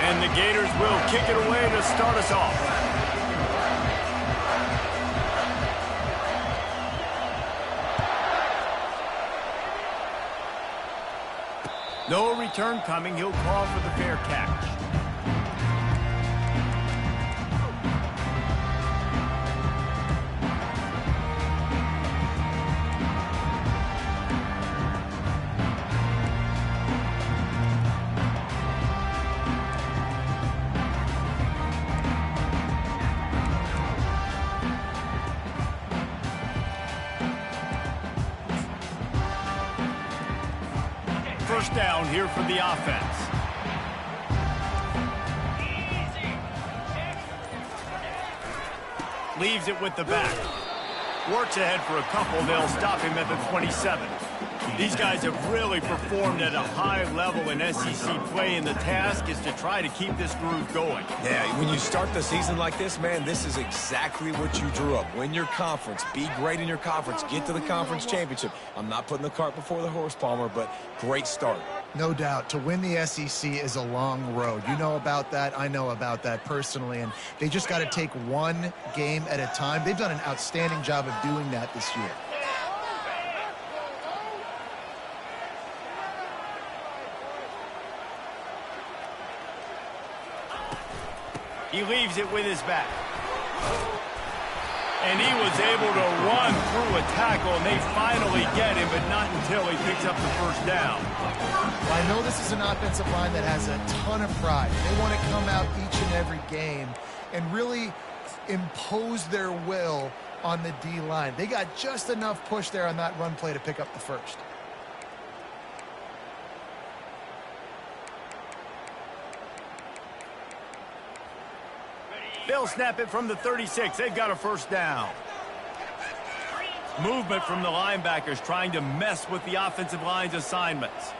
And the Gators will kick it away to start us off. No return coming. He'll call for the fair catch. First down here for the offense. Leaves it with the back. Works ahead for a couple. They'll stop him at the 27. These guys have really performed at a high level in SEC play, and the task is to try to keep this groove going. Yeah, when you start the season like this, man, this is exactly what you drew up. Win your conference. Be great in your conference. Get to the conference championship. I'm not putting the cart before the horse, Palmer, but great start. No doubt. To win the SEC is a long road. You know about that. I know about that personally. And they just got to take one game at a time. They've done an outstanding job of doing that this year. He leaves it with his back. And he was able to run through a tackle, and they finally get him, but not until he picks up the first down. Well, I know this is an offensive line that has a ton of pride. They want to come out each and every game and really impose their will on the D-line. They got just enough push there on that run play to pick up the first. They'll snap it from the 36. They've got a first down. Movement from the linebackers trying to mess with the offensive line's assignments.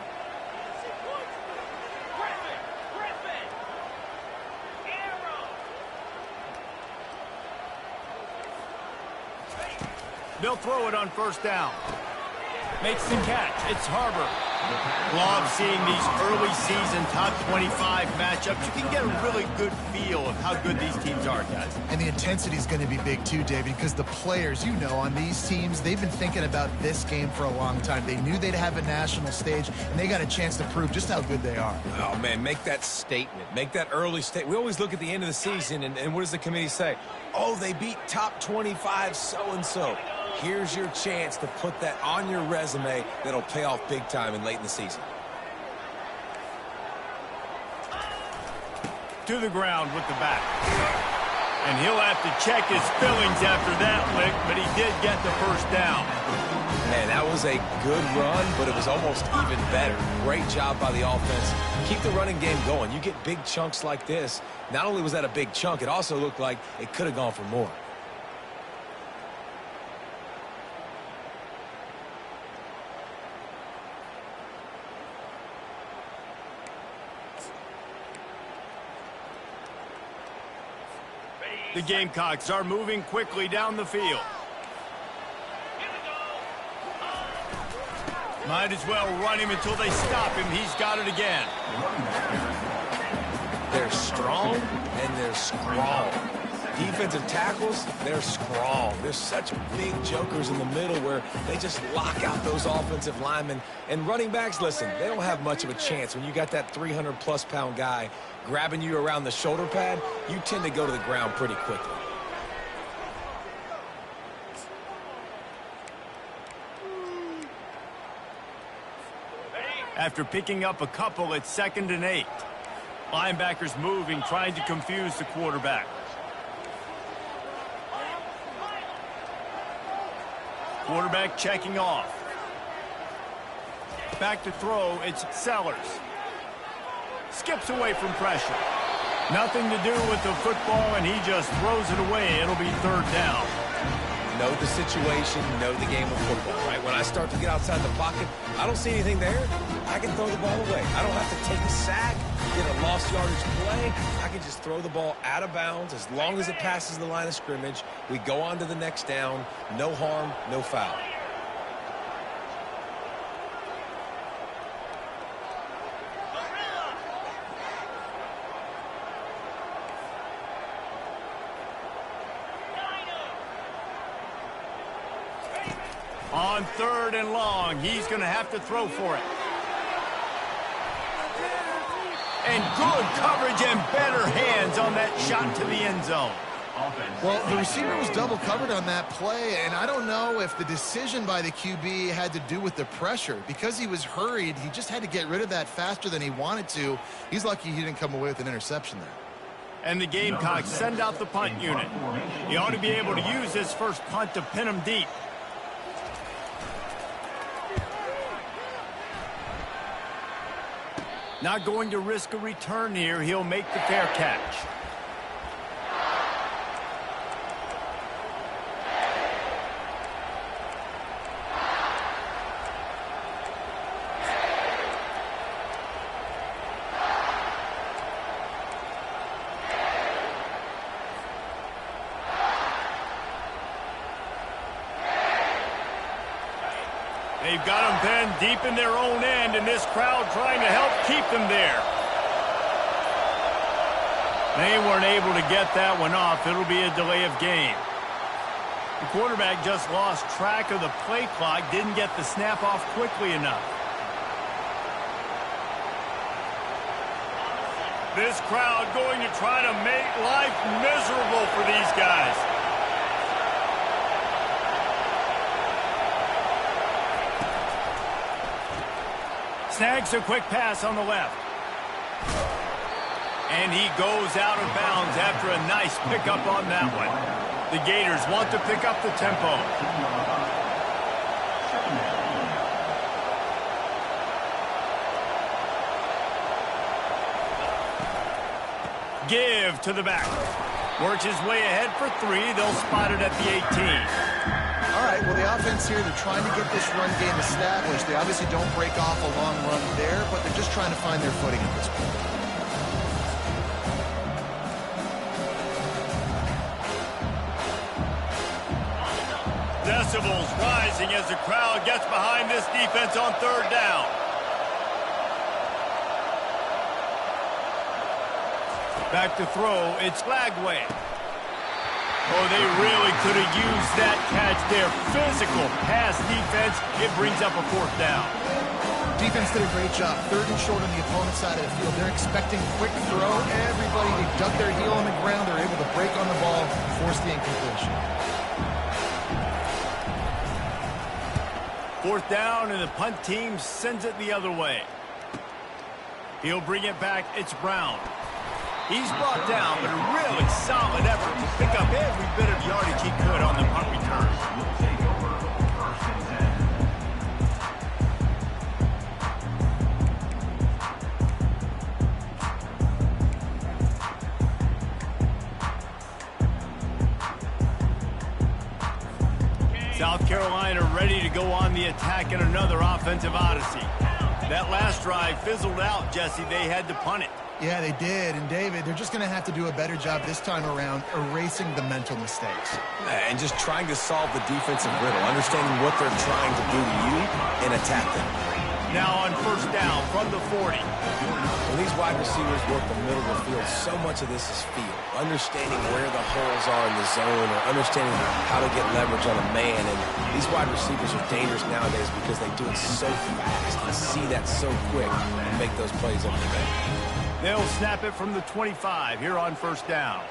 They'll throw it on first down. Makes the catch. It's Harbor. Love seeing these early season top 25 matchups. You can get a really good feel of how good these teams are, guys. And the intensity is going to be big too, David, because the players, you know, on these teams, they've been thinking about this game for a long time. They knew they'd have a national stage, and they got a chance to prove just how good they are. Oh, man, make that statement. Make that early statement. We always look at the end of the season, and what does the committee say? Oh, they beat top 25 so-and-so. Here's your chance to put that on your resume that'll pay off big time and late in the season. To the ground with the back. And he'll have to check his fillings after that lick, but he did get the first down. Man, that was a good run, but it was almost even better. Great job by the offense. Keep the running game going. You get big chunks like this. Not only was that a big chunk, it also looked like it could have gone for more. The Gamecocks are moving quickly down the field. Might as well run him until they stop him. He's got it again. They're strong and they're strong. Defensive tackles, they're strong. They're such big jokers in the middle where they just lock out those offensive linemen. And running backs, listen, they don't have much of a chance. When you got that 300-plus pound guy grabbing you around the shoulder pad, you tend to go to the ground pretty quickly. After picking up a couple, it's 2nd and 8. Linebackers moving, trying to confuse the quarterback. Quarterback checking off. Back to throw, it's Sellers. Skips away from pressure. Nothing to do with the football, and he just throws it away. It'll be 3rd down. Know the situation, know the game of football, right? When I start to get outside the pocket, I don't see anything there. I can throw the ball away. I don't have to take a sack, get a lost yardage play. I can just throw the ball out of bounds as long as it passes the line of scrimmage. We go on to the next down. No harm, no foul. On 3rd and long, he's going to have to throw for it. And good coverage and better hands on that shot to the end zone. Well, the receiver was double covered on that play, and I don't know if the decision by the QB had to do with the pressure. Because he was hurried, he just had to get rid of that faster than he wanted to. He's lucky he didn't come away with an interception there. And the Gamecocks send out the punt unit. He ought to be able to use this first punt to pin him deep. Not going to risk a return here. He'll make the fair catch. They've got them pinned deep in their own end, and this crowd trying to help keep them there. They weren't able to get that one off. It'll be a delay of game. The quarterback just lost track of the play clock, didn't get the snap off quickly enough. This crowd going to try to make life miserable for these guys. Snags a quick pass on the left. And he goes out of bounds after a nice pickup on that one. The Gators want to pick up the tempo. Give to the back. Works his way ahead for 3. They'll spot it at the 18. All right, well, the offense here, they're trying to get this run game established. They obviously don't break off a long run there, but they're just trying to find their footing at this point. Decibels rising as the crowd gets behind this defense on 3rd down. Back to throw, it's Lagway. Oh, they really could have used that catch there. Physical pass defense. It brings up a 4th down. Defense did a great job. 3rd and short on the opponent's side of the field. They're expecting quick throw. Everybody, they dug their heel on the ground. They're able to break on the ball, force the incompletion. 4th down, and the punt team sends it the other way. He'll bring it back. It's Brown. He's brought down, but a really solid effort to pick up every bit of yardage he could on the punt return. South Carolina ready to go on the attack in another offensive odyssey. That last drive fizzled out, Jesse. They had to punt it. Yeah, they did. And, David, they're just going to have to do a better job this time around erasing the mental mistakes. And just trying to solve the defensive riddle, understanding what they're trying to do to you and attack them. Now on 1st down from the 40. When these wide receivers work the middle of the field, so much of this is feel. Understanding where the holes are in the zone or understanding how to get leverage on a man. And these wide receivers are dangerous nowadays because they do it so fast and see that so quick and make those plays up the middle. They'll snap it from the 25 here on 1st down.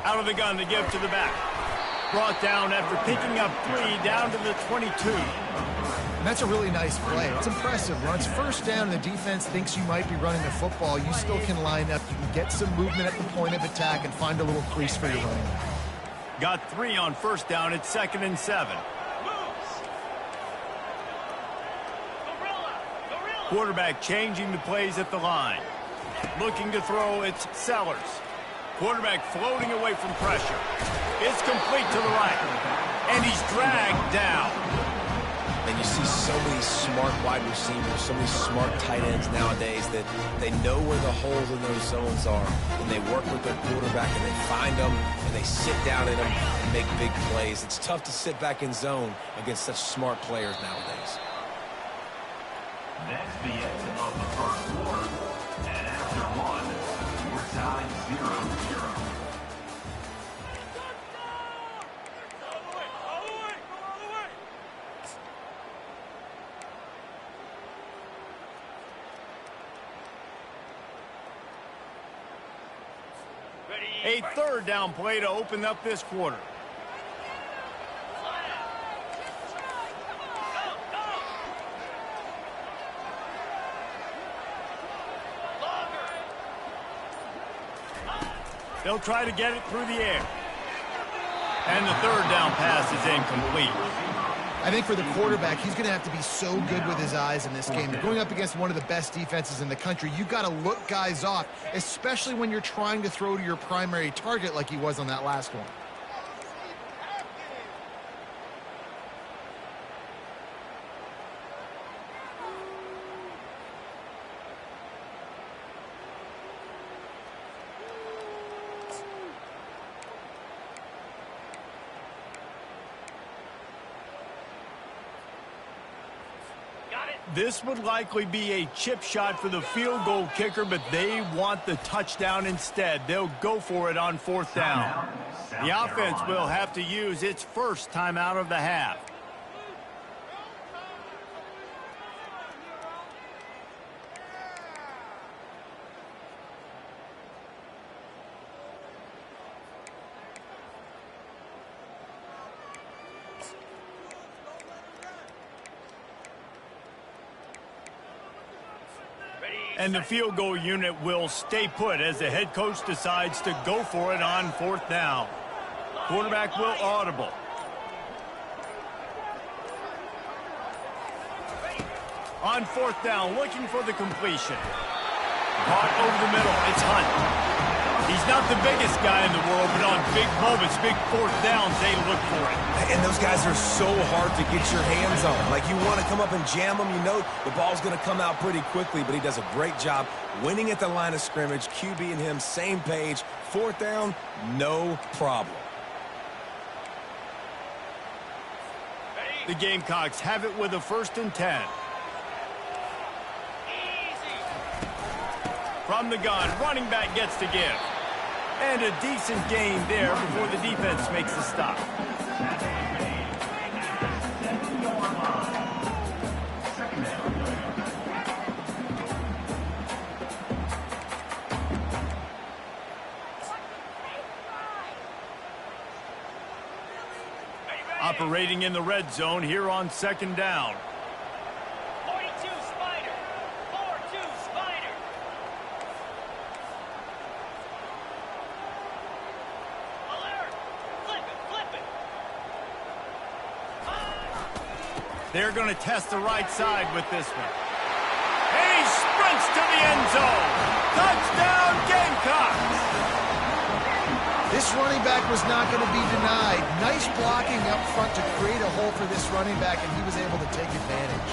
Out of the gun to give to the back. Brought down after picking up 3 down to the 22. And that's a really nice play. It's impressive. When it's 1st down and the defense thinks you might be running the football, you still can line up. You can get some movement at the point of attack and find a little crease for your running back. Got 3 on 1st down. It's 2nd and 7. Quarterback changing the plays at the line. Looking to throw, it's Sellers. Quarterback floating away from pressure. It's complete to the right. And he's dragged down. And you see so many smart wide receivers, so many smart tight ends nowadays that they know where the holes in those zones are, and they work with their quarterback, and they find them, and they sit down in them and make big plays. It's tough to sit back in zone against such smart players nowadays. That's the end of the 1st quarter. A third down play to open up this quarter. They'll try to get it through the air. And the third down pass is incomplete. I think for the quarterback, he's going to have to be so good with his eyes in this game. You're going up against one of the best defenses in the country. You've got to look guys off, especially when you're trying to throw to your primary target like he was on that last one. This would likely be a chip shot for the field goal kicker, but they want the touchdown instead. They'll go for it on fourth down. The offense will have to use its first timeout of the half. And the field goal unit will stay put as the head coach decides to go for it on fourth down. Quarterback will audible. On fourth down, looking for the completion. Caught over the middle. It's Hunt. He's not the biggest guy in the world, but on big moments, big fourth downs, they look for it. And those guys are so hard to get your hands on. Like, you want to come up and jam them, you know the ball's going to come out pretty quickly, but he does a great job winning at the line of scrimmage. QB and him, same page. Fourth down, no problem. The Gamecocks have it with a 1st and 10. From the gun, running back gets to give. And a decent gain there before the defense makes the stop. Operating in the red zone here on 2nd down. 42 Spider. 4-2 Spider. Alert. Flip it. They're going to test the right side with this one. And he sprints to the end zone. Touchdown, Gamecocks! This running back was not going to be denied. Nice blocking up front to create a hole for this running back, and he was able to take advantage.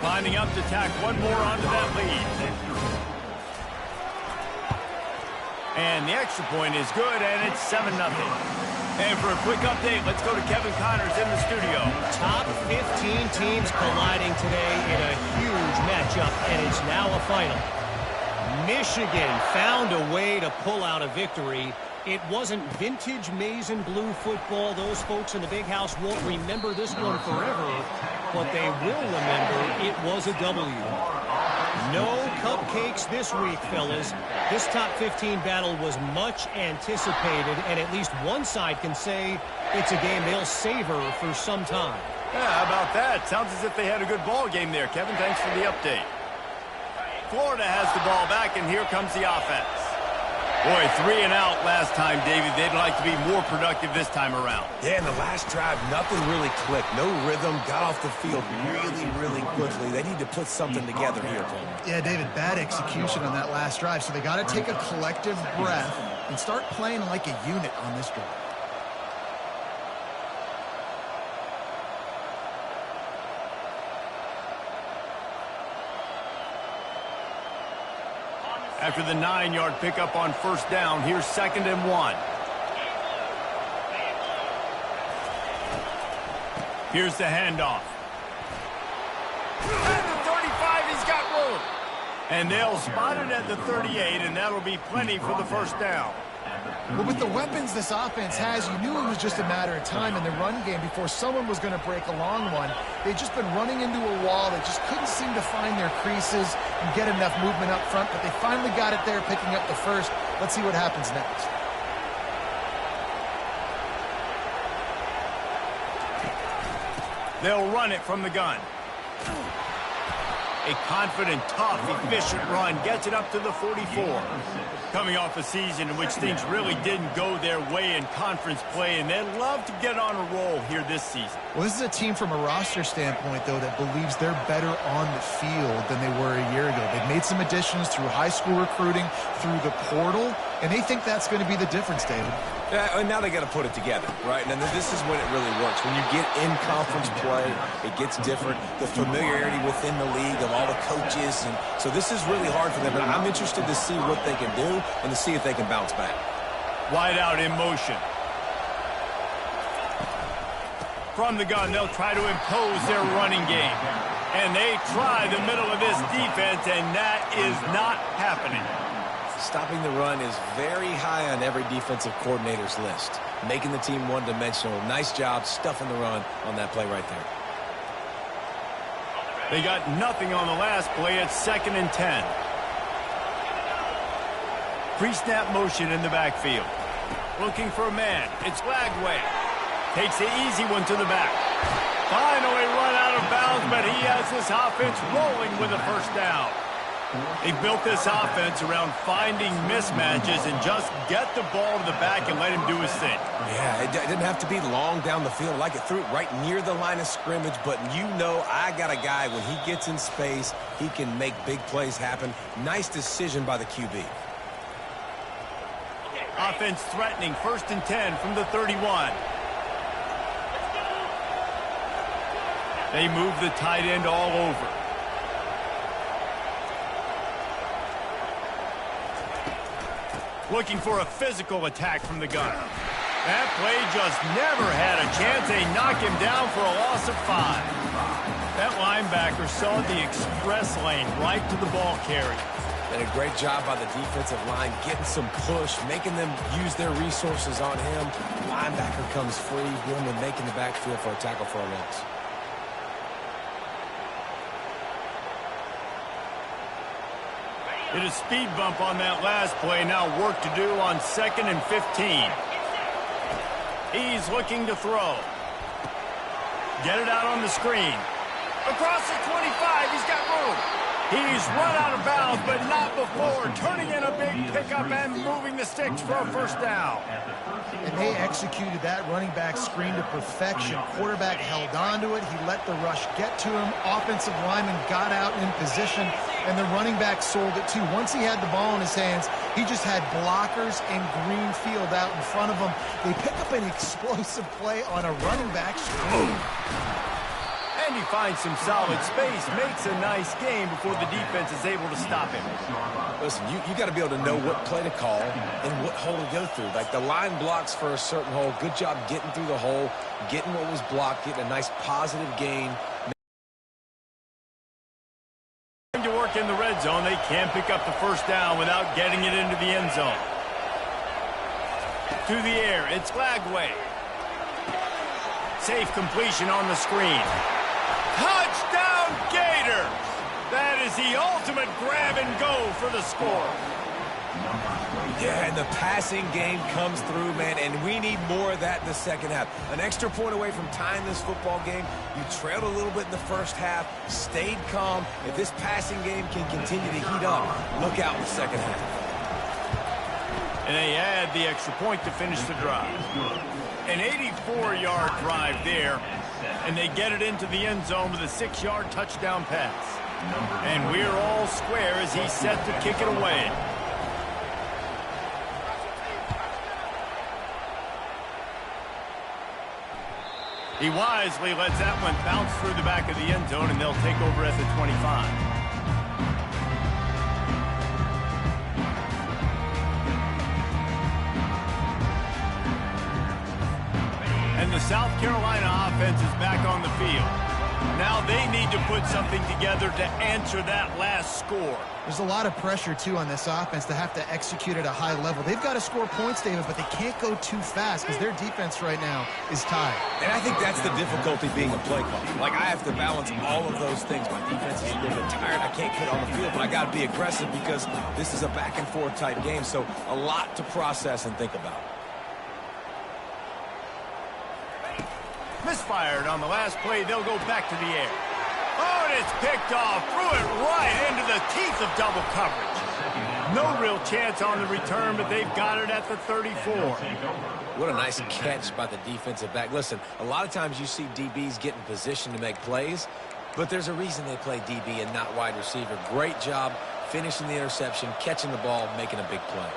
Lining up to tack one more onto that lead. And the extra point is good, and it's 7-0. And for a quick update, let's go to Kevin Connors in the studio. Top 15 teams colliding today in a huge matchup, and it's now a final. Michigan found a way to pull out a victory. It wasn't vintage maize and blue football. Those folks in the big house won't remember this one forever, but they will remember it was a W. No cupcakes this week, fellas. This top 15 battle was much anticipated, and at least one side can say it's a game they'll savor for some time. Yeah, how about that? Sounds as if they had a good ball game there, Kevin. Thanks for the update. Florida has the ball back, and here comes the offense. Boy, 3 and out last time, David. They'd like to be more productive this time around. Yeah, in the last drive, nothing really clicked. No rhythm, got off the field really quickly. They need to put something together here, Tony. Yeah, David, bad execution on that last drive, so they got to take a collective breath and start playing like a unit on this drive. After the 9-yard pickup on first down, here's 2nd and 1. Here's the handoff. At the 35, he's got room. And they'll spot it at the 38, and that'll be plenty for the first down. But with the weapons this offense has, you knew it was just a matter of time in the run game before someone was going to break a long one. They'd just been running into a wall. They just couldn't seem to find their creases and get enough movement up front, but they finally got it there, picking up the first. Let's see what happens next. They'll run it from the gun. A confident, tough, efficient run gets it up to the 44. Coming off a season in which things really didn't go their way in conference play, and they'd love to get on a roll here this season. Well, this is a team from a roster standpoint, though, that believes they're better on the field than they were a year ago. They've made some additions through high school recruiting, through the portal, and they think that's going to be the difference, David. Yeah, and now they got to put it together, right? And this is when it really works. When you get in conference play, it gets different. The familiarity within the league of all the coaches, and so this is really hard for them. But I'm interested to see what they can do and to see if they can bounce back. Wide out in motion. From the gun, they'll try to impose their running game. And they try the middle of this defense, and that is not happening. Stopping the run is very high on every defensive coordinator's list. Making the team one-dimensional. Nice job stuffing the run on that play right there. They got nothing on the last play. It's 2nd and 10. Pre-snap motion in the backfield. Looking for a man. It's Lagway. Takes the easy one to the back. Finally run out of bounds, but he has this offense rolling with a first down. They built this offense around finding mismatches and just get the ball to the back and let him do his thing. Yeah, it didn't have to be long down the field. Like it threw it right near the line of scrimmage, but you know I got a guy, when he gets in space, he can make big plays happen. Nice decision by the QB. Offense threatening, 1st and 10 from the 31. They move the tight end all over. Looking for a physical attack from the gun. That play just never had a chance. They knock him down for a loss of 5. That linebacker saw the express lane right to the ball carrier. And a great job by the defensive line, getting some push, making them use their resources on him. Linebacker comes free, Gilman making the backfield for a tackle for a loss. Hit a speed bump on that last play. Now work to do on 2nd and 15. He's looking to throw. Get it out on the screen. Across the 25, he's got room. He's run out of bounds, but not before turning in a big pickup and moving the sticks for a first down. And they executed that running back screen to perfection. Quarterback held on to it. He let the rush get to him. Offensive lineman got out in position, and the running back sold it too. Once he had the ball in his hands, he just had blockers and green field out in front of him. They pick up an explosive play on a running back screen. And he finds some solid space, makes a nice game before the defense is able to stop him. Listen, you got to be able to know what play to call and what hole to go through. Like the line blocks for a certain hole. Good job getting through the hole, getting what was blocked, getting a nice positive gain. To work in the red zone, they can pick up the first down without getting it into the end zone. To the air, it's Lagway. Safe completion on the screen. Touchdown Gators! That is the ultimate grab and go for the score. Yeah, and the passing game comes through, man, and we need more of that in the second half. An extra point away from tying this football game. You trailed a little bit in the first half, stayed calm. If this passing game can continue to heat up, look out in the second half. And they add the extra point to finish the drive. An 84-yard drive there, and they get it into the end zone with a 6-yard touchdown pass. And we're all square as he's set to kick it away. He wisely lets that one bounce through the back of the end zone, and they'll take over at the 25. South Carolina offense is back on the field. Now they need to put something together to answer that last score. There's a lot of pressure, too, on this offense to have to execute at a high level. They've got to score points, David, but they can't go too fast because their defense right now is tired. And I think that's the difficulty being a play caller. Like, I have to balance all of those things. My defense is a little bit tired. I can't get on the field, but I got to be aggressive because this is a back-and-forth type game, so a lot to process and think about. Misfired on the last play. They'll go back to the air. Oh, and it's picked off. Threw it right into the teeth of double coverage. No real chance on the return, but they've got it at the 34. What a nice catch by the defensive back. Listen, a lot of times you see DBs get in position to make plays, but there's a reason they play DB and not wide receiver. Great job finishing the interception, catching the ball, making a big play.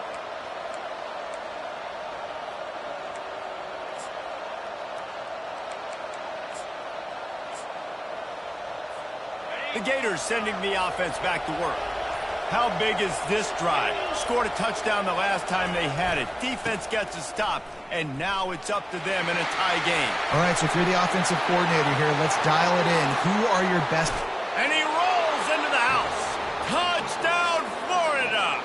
The Gators sending the offense back to work. How big is this drive? Scored a touchdown the last time they had it. Defense gets a stop, and now it's up to them in a tie game. All right, so if you're the offensive coordinator here, let's dial it in. Who are your best? And he rolls into the house. Touchdown, Florida!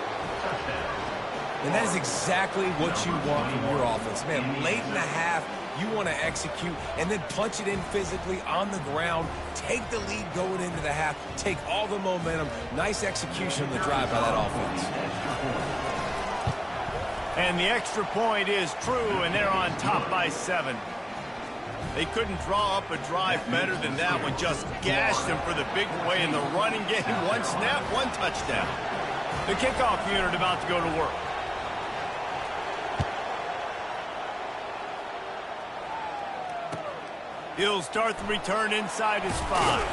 And that is exactly what you want from your offense. Man, late in the half, you want to execute and then punch it in physically on the ground, take the lead going into the half, take all the momentum. Nice execution on the drive by that offense. And the extra point is true, and they're on top by 7. They couldn't draw up a drive better than that one. Just gashed them for the big play in the running game. One snap, one touchdown. The kickoff unit about to go to work. He'll start the return inside his 5.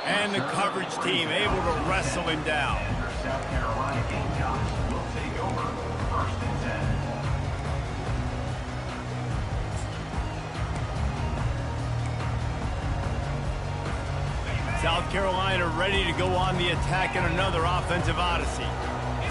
And the coverage team able to wrestle him down. South Carolina Gamecocks will take over 1st and 10. South Carolina ready to go on the attack in another offensive odyssey.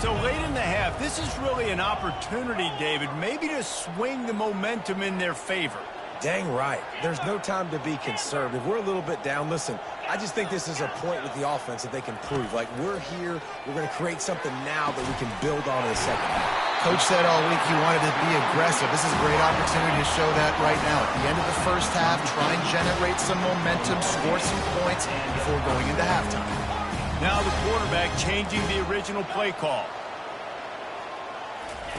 So late in the half, this is really an opportunity, David, maybe to swing the momentum in their favor. Dang right. There's no time to be conservative. We're a little bit down. Listen, I just think this is a point with the offense that they can prove. Like, we're here. We're going to create something now that we can build on in the second half. Coach said all week he wanted to be aggressive. This is a great opportunity to show that right now. At the end of the first half, try and generate some momentum, score some points before going into halftime. Now the quarterback changing the original play call.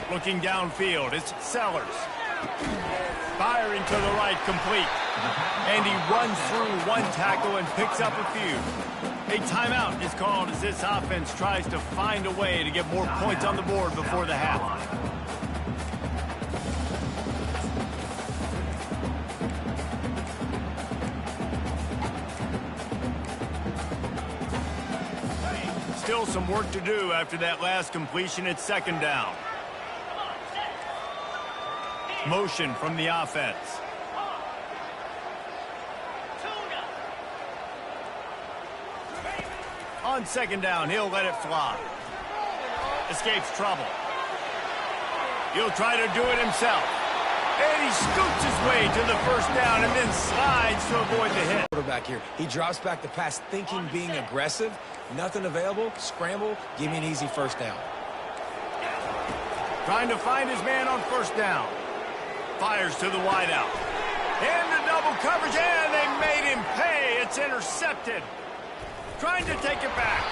Looking downfield, it's Sellers. Firing to the right, complete. And he runs through one tackle and picks up a few. A timeout is called as this offense tries to find a way to get more points on the board before the half. Still some work to do after that last completion at 2nd down. Motion from the offense. On 2nd down, he'll let it fly. Escapes trouble. He'll try to do it himself. And he scoots his way to the 1st down and then slides to avoid the hit. Quarterback here. He drops back the pass thinking being aggressive. Nothing available. Scramble. Give me an easy 1st down. Trying to find his man on 1st down. Fires to the wideout. And the double coverage, and they made him pay. It's intercepted. Trying to take it back.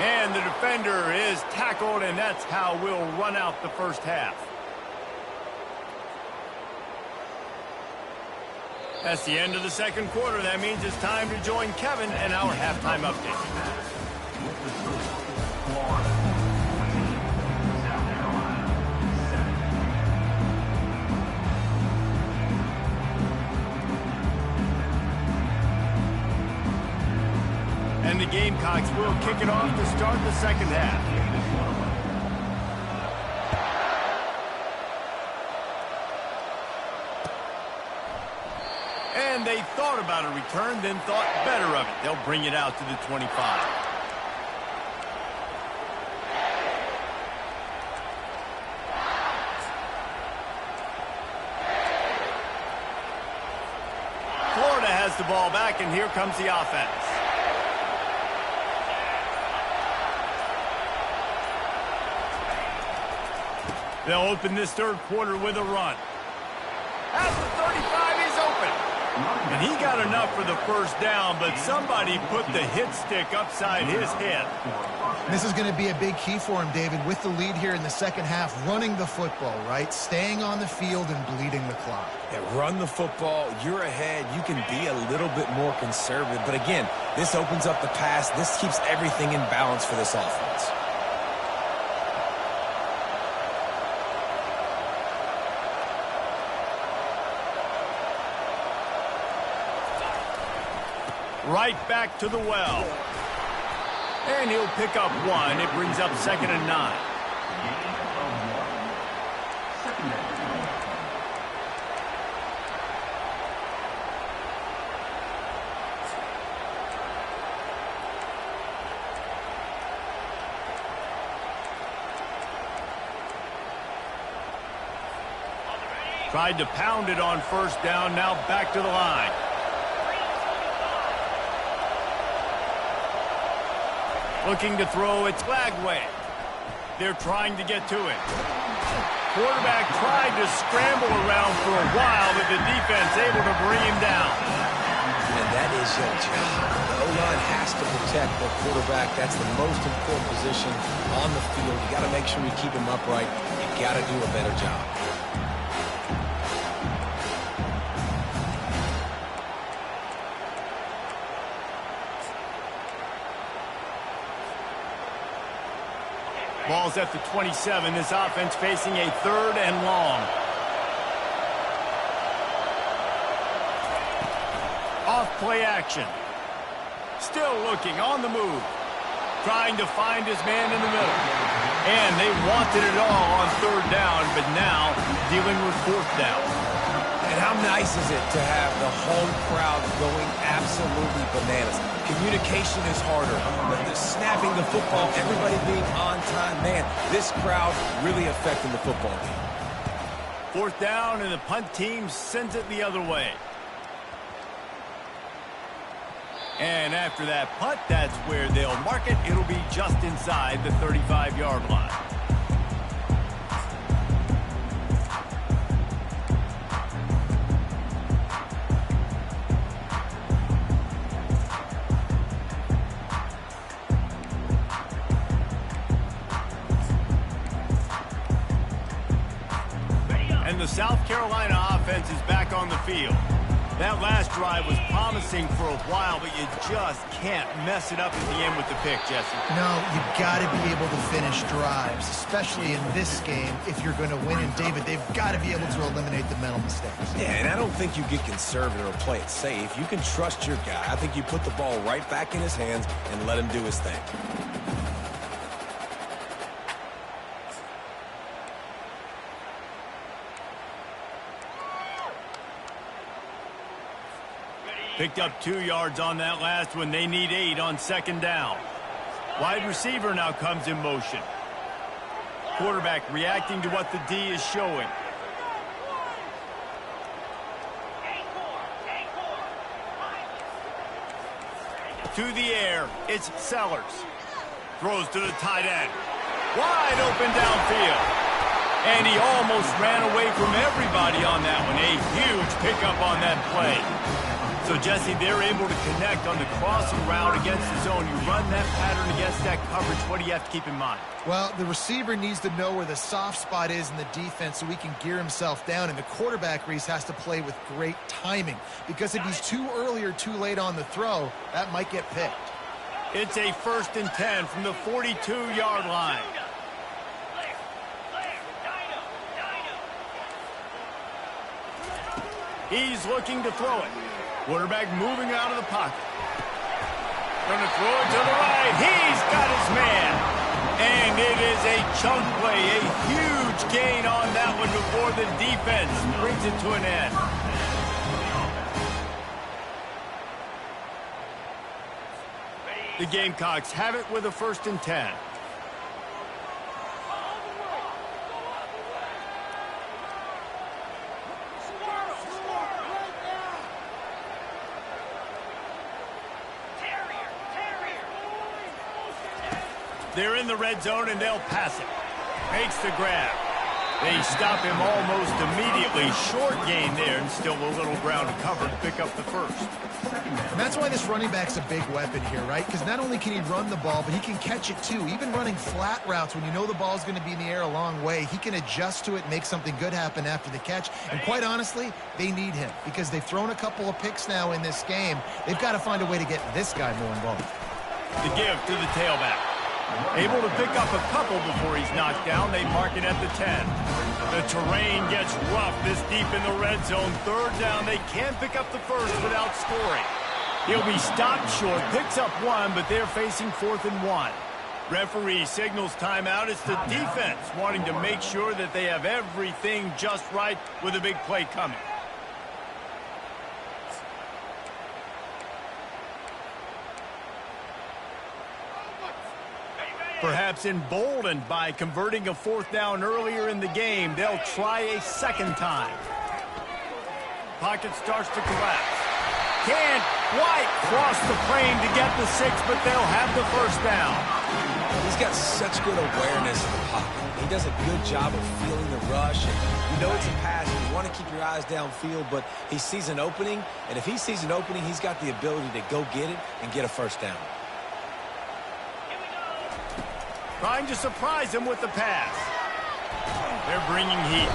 And the defender is tackled, and that's how we'll run out the 1st half. That's the end of the 2nd quarter. That means it's time to join Kevin and our halftime update. And the Gamecocks will kick it off to start the 2nd half. And they thought about a return, then thought better of it. They'll bring it out to the 25. has the ball back, and here comes the offense. They'll open this third quarter with a run. At the 35, he's open. And he got enough for the first down, but somebody put the hit stick upside his head. This is going to be a big key for him, David, with the lead here in the second half, running the football, right? Staying on the field and bleeding the clock. Yeah, run the football. You're ahead. You can be a little bit more conservative. But again, this opens up the pass. This keeps everything in balance for this offense. Right back to the well. And he'll pick up one. It brings up 2nd and 9. Tried to pound it on first down. Now back to the line. Looking to throw, it's Lagway. They're trying to get to it. Quarterback tried to scramble around for a while, but the defense able to bring him down. And that is your job. The O-line has to protect the quarterback. That's the most important position on the field. You got to make sure you keep him upright. You got to do a better job. Ball's at the 27. This offense facing a 3rd and long. Off play action. Still looking on the move. Trying to find his man in the middle. And they wanted it all on 3rd down, but now dealing with 4th down. And how nice is it to have the home crowd going absolutely bananas? Communication is harder, but the snapping the football, everybody being on time, man, this crowd really affecting the football game. 4th down, and the punt team sends it the other way. And after that punt, that's where they'll mark it. It'll be just inside the 35-yard line. And the South Carolina offense is back on the field. That last drive was promising for a while, but you just can't mess it up at the end with the pick, Jesse. No, you've got to be able to finish drives, especially in this game if you're going to win. And, David, they've got to be able to eliminate the mental mistakes. Yeah, and I don't think you get conservative or play it safe. You can trust your guy. I think you put the ball right back in his hands and let him do his thing. Picked up 2 yards on that last one. They need 8 on 2nd down. Wide receiver now comes in motion. Quarterback reacting to what the D is showing. To the air, it's Sellers. Throws to the tight end. Wide open downfield. And he almost ran away from everybody on that one. A huge pickup on that play. So, Jesse, they're able to connect on the crossing route against the zone. You run that pattern against that coverage. What do you have to keep in mind? Well, the receiver needs to know where the soft spot is in the defense so he can gear himself down. And the quarterback, Reese, has to play with great timing. Because if he's too early or too late on the throw, that might get picked. It's a 1st and 10 from the 42-yard line. He's looking to throw it. Quarterback moving out of the pocket. Going to throw it to the right. He's got his man. And it is a chunk play. A huge gain on that one before the defense brings it to an end. The Gamecocks have it with a 1st and 10. They're in the red zone, and they'll pass it. Makes the grab. They stop him almost immediately. Short gain there, and still a little ground to cover to pick up the first. And that's why this running back's a big weapon here, right? Because not only can he run the ball, but he can catch it too. Even running flat routes when you know the ball's going to be in the air a long way, he can adjust to it and make something good happen after the catch. And quite honestly, they need him because they've thrown a couple of picks now in this game. They've got to find a way to get this guy more involved. The give to the tailback. Able to pick up a couple before he's knocked down. They mark it at the 10. The terrain gets rough this deep in the red zone. Third down. They can't pick up the first without scoring. He'll be stopped short. Picks up one, but they're facing 4th and 1. Referee signals timeout. It's the defense wanting to make sure that they have everything just right with a big play coming. Perhaps emboldened by converting a 4th down earlier in the game, they'll try a second time. Pocket starts to collapse. Can't quite cross the plane to get the 6, but they'll have the first down. He's got such good awareness in the pocket. He does a good job of feeling the rush. And you know it's a pass. You want to keep your eyes downfield, but he sees an opening. And if he sees an opening, he's got the ability to go get it and get a first down. Trying to surprise him with the pass. They're bringing heat.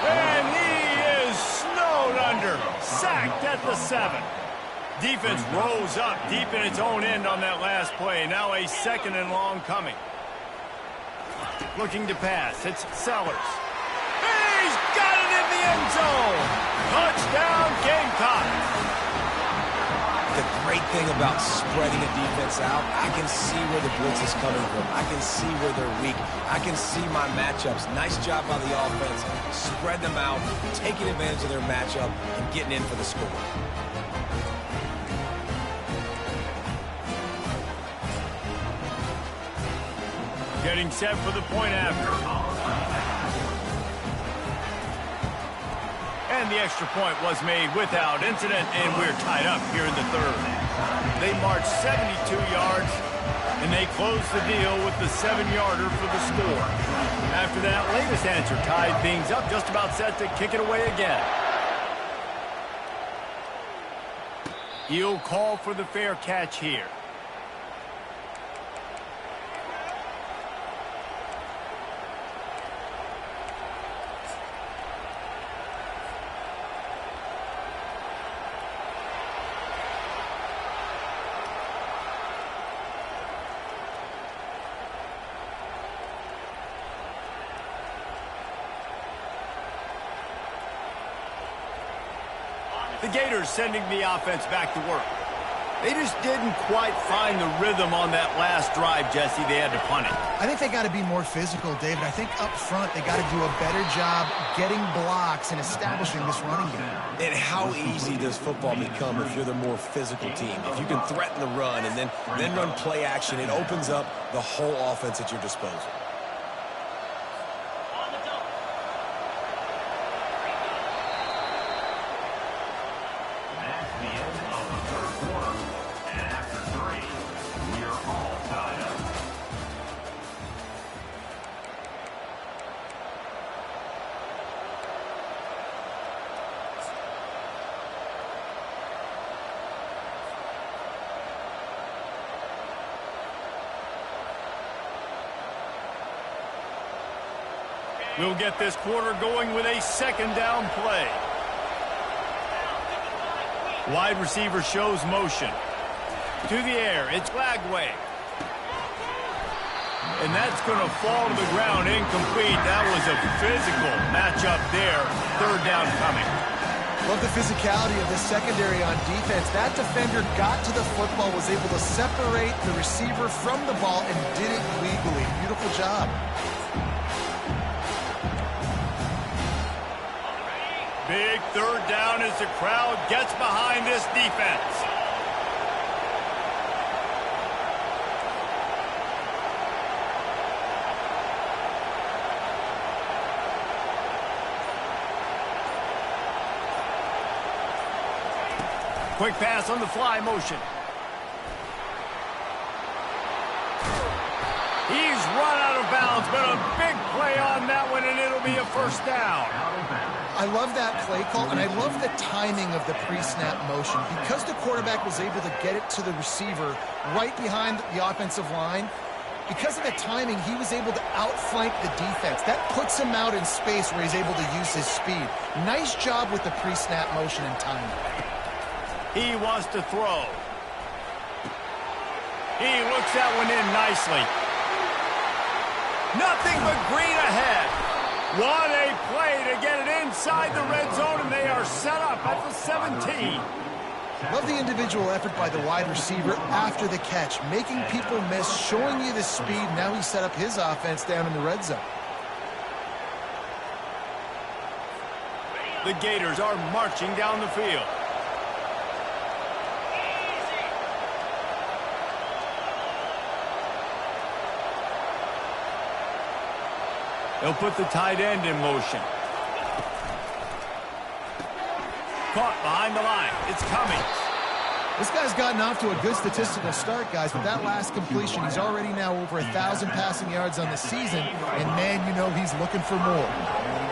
And he is snowed under. Sacked at the 7. Defense rose up deep in its own end on that last play. Now a 2nd and long coming. Looking to pass. It's Sellers. He's got it in the end zone. Touchdown, Gamecocks. The great thing about spreading a defense out, I can see where the blitz is coming from. I can see where they're weak. I can see my matchups. Nice job by the offense. Spread them out, taking advantage of their matchup, and getting in for the score. Getting set for the point after. And the extra point was made without incident, and we're tied up here in the 3rd. They march 72 yards, and they close the deal with the 7-yarder for the score. After that latest answer tied things up, just about set to kick it away again. He'll call for the fair catch here. The Gators sending the offense back to work. They just didn't quite find the rhythm on that last drive, Jesse. They had to punt it. I think they got to be more physical, David. I think up front they got to do a better job getting blocks and establishing this running game. And how easy does football become if you're the more physical team? If you can threaten the run and then run play action, it opens up the whole offense at your disposal. We'll get this quarter going with a 2nd down play. Wide receiver shows motion. To the air, it's Lagway. And that's going to fall to the ground incomplete. That was a physical matchup there. 3rd down coming. Love the physicality of the secondary on defense. That defender got to the football, was able to separate the receiver from the ball, and did it legally. Beautiful job. Big 3rd down as the crowd gets behind this defense. Quick pass on the fly motion. downs, but a big play on that one, and it'll be a first down. I love that play call, and I love the timing of the pre-snap motion. Because the quarterback was able to get it to the receiver right behind the offensive line, because of the timing, he was able to outflank the defense. That puts him out in space where he's able to use his speed. Nice job with the pre-snap motion and timing. He wants to throw. He looks that one in nicely. Nothing but green ahead. What a play to get it inside the red zone, and they are set up at the 17. Love the individual effort by the wide receiver after the catch, making people miss, showing you the speed. Now he set up his offense down in the red zone. The Gators are marching down the field. They'll put the tight end in motion. Caught behind the line. It's coming. This guy's gotten off to a good statistical start, guys, but that last completion, he's already now over 1,000 passing yards on the season, and man, you know he's looking for more.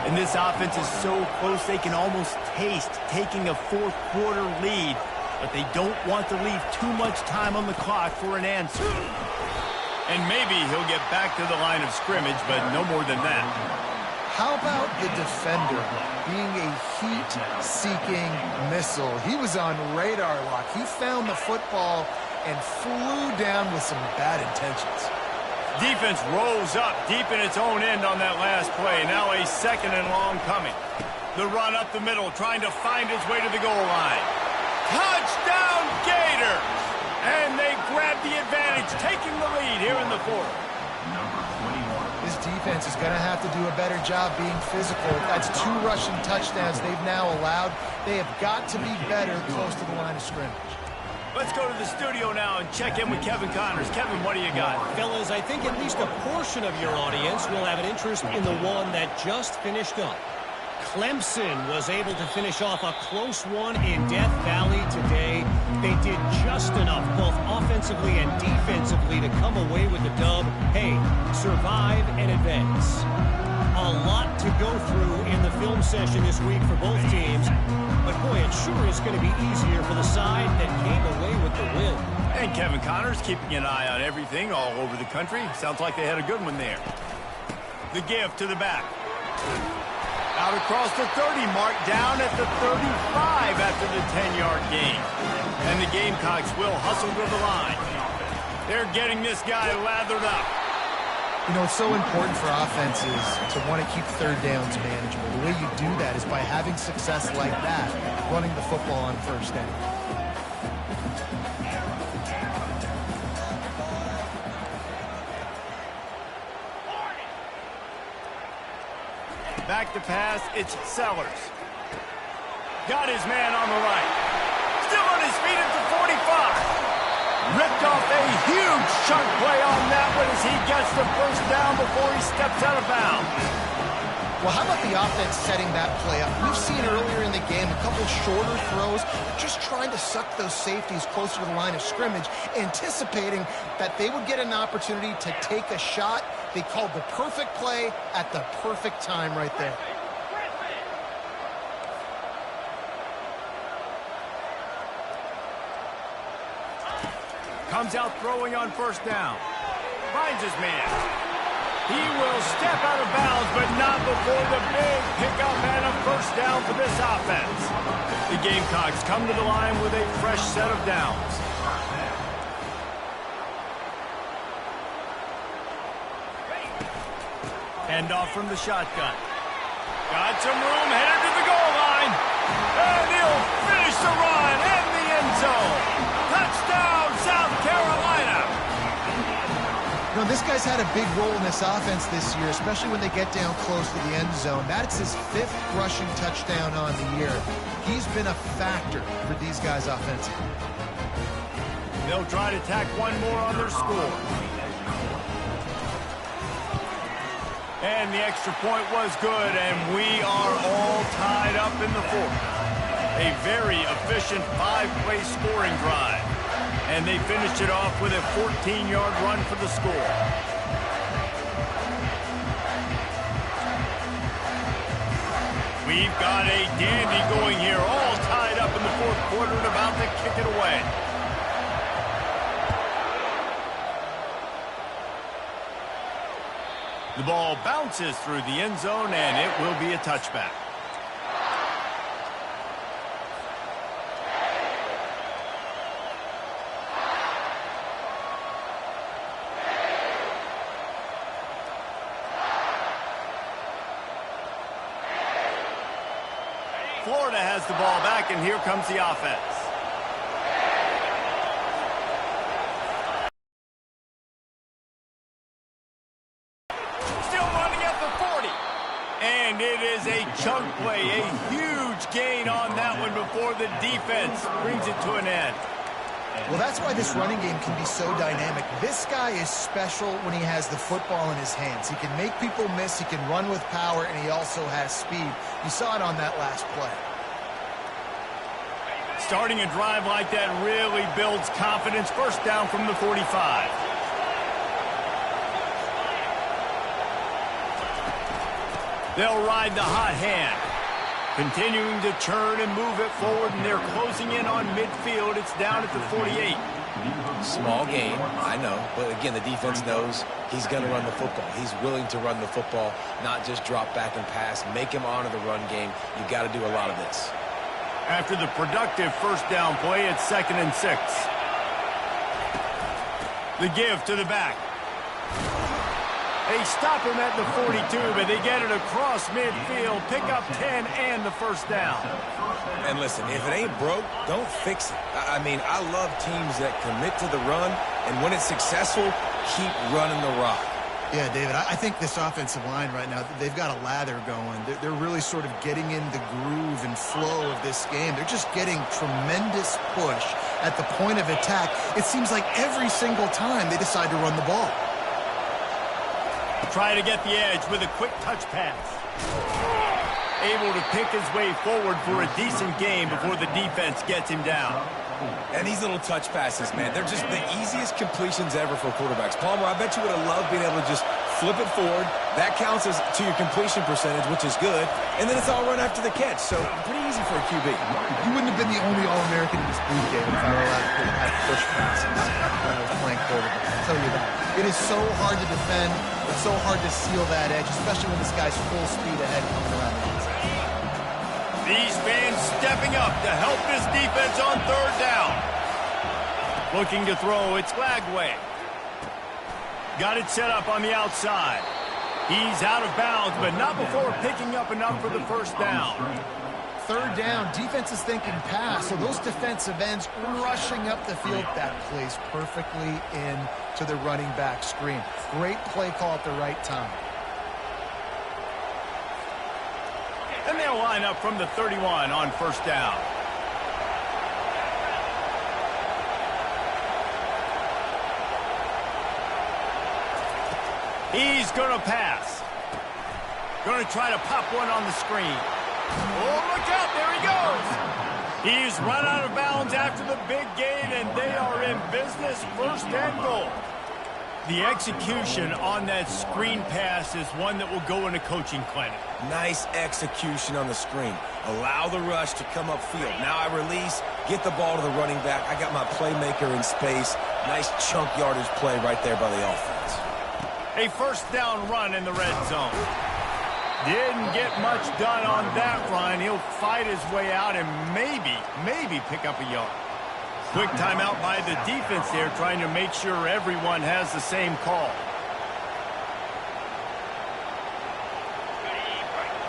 And this offense is so close they can almost taste taking a fourth-quarter lead, but they don't want to leave too much time on the clock for an answer. And maybe he'll get back to the line of scrimmage, but no more than that. How about the defender being a heat-seeking missile? He was on radar lock. He found the football and flew down with some bad intentions. Defense rolls up deep in its own end on that last play. Now a second and long coming. The run up the middle, trying to find his way to the goal line. Touchdown, Gators! And they grab the advantage, taking the lead here in the fourth. This defense is going to have to do a better job being physical. That's 2 rushing touchdowns they've now allowed. They have got to be better close to the line of scrimmage. Let's go to the studio now and check in with Kevin Connors. Kevin, what do you got? Fellas, I think at least a portion of your audience will have an interest in the one that just finished up. Clemson was able to finish off a close one in Death Valley today. They did just enough, both offensively and defensively, to come away with the dub. Hey, survive and advance. A lot to go through in the film session this week for both teams. But boy, it sure is going to be easier for the side that came away with the win. And Kevin Connors keeping an eye on everything all over the country. Sounds like they had a good one there. The give to the back. Out across the 30 mark, down at the 35 after the 10-yard gain. And the Gamecocks will hustle to the line. They're getting this guy lathered up. You know, it's so important for offenses to want to keep third downs manageable. The way you do that is by having success like that, running the football on first down. Back to pass, it's Sellers. Got his man on the right. Still on his feet at the 45. Ripped off a huge chunk play on that one as he gets the first down before he steps out of bounds. Well, how about the offense setting that play up? We've seen earlier in the game a couple shorter throws, just trying to suck those safeties closer to the line of scrimmage, anticipating that they would get an opportunity to take a shot. They called the perfect play at the perfect time right there. Comes out throwing on first down. Finds his man. He will step out of bounds, but not before the big pickup and a first down for this offense. The Gamecocks come to the line with a fresh set of downs. Hand off from the shotgun. Got some room, headed to the goal line. And he'll finish the run in the end zone. Touchdown, South Carolina. You know, this guy's had a big role in this offense this year, especially when they get down close to the end zone. That's his 5th rushing touchdown on the year. He's been a factor for these guys offensively. They'll try to tack one more on their score. And the extra point was good, and we are all tied up in the fourth. A very efficient 5-play scoring drive. And they finished it off with a 14-yard run for the score. We've got a dandy going here, all tied up in the fourth quarter and about to kick it away. The ball bounces through the end zone, and it will be a touchback. Florida has the ball back, and here comes the offense. Still running at the 40. And it is a chunk play, a huge gain on that one before the defense brings it to an end. Well, that's why this running game can be so dynamic. This guy is special when he has the football in his hands. He can make people miss, he can run with power, and he also has speed. You saw it on that last play. Starting a drive like that really builds confidence. First down from the 45. They'll ride the hot hand. Continuing to turn and move it forward, and they're closing in on midfield. It's down at the 48. Small gain, I know, but again, the defense knows he's going to run the football. He's willing to run the football, not just drop back and pass, make him honor the run game. You got to do a lot of this. After the productive first down play, it's 2nd and 6. The give to the back. They stop him at the 42, but they get it across midfield, pick up 10 and the first down. And listen, if it ain't broke, don't fix it. I mean, I love teams that commit to the run, and when it's successful, keep running the rock. Yeah, David, I think this offensive line right now, they've got a lather going. They're really sort of getting in the groove and flow of this game. They're just getting tremendous push at the point of attack. It seems like every single time they decide to run the ball. Try to get the edge with a quick touch pass. Able to pick his way forward for a decent game before the defense gets him down. And these little touch passes, man, they're just the easiest completions ever for quarterbacks. Palmer, I bet you would have loved being able to just flip it forward. That counts as to your completion percentage, which is good. And then it's all run after the catch, so pretty easy for a QB. You wouldn't have been the only All-American in this league, David, if I were allowed to have push passes when I was playing quarterback. I'll tell you that. It is so hard to defend. It's so hard to seal that edge, especially when this guy's full speed ahead coming around the inside. These fans stepping up to help this defense on 3rd down. Looking to throw, it's Lagway. Got it set up on the outside. He's out of bounds, but not before picking up enough for the first down. 3rd down, defense is thinking pass, so those defensive ends rushing up the field, that plays perfectly in to the running back screen. Great play call at the right time. And they'll line up from the 31 on 1st down. He's going to pass. Going to try to pop one on the screen. Oh, look out, there he goes. He's run out of bounds after the big gain, and they are in business, 1st and goal. The execution on that screen pass is one that will go in a coaching clinic. Nice execution on the screen. Allow the rush to come upfield. Now I release, get the ball to the running back. I got my playmaker in space. Nice chunk yardage play right there by the offense. A 1st down run in the red zone. Didn't get much done on that run. He'll fight his way out and maybe pick up a yard. Quick timeout by the defense there, trying to make sure everyone has the same call.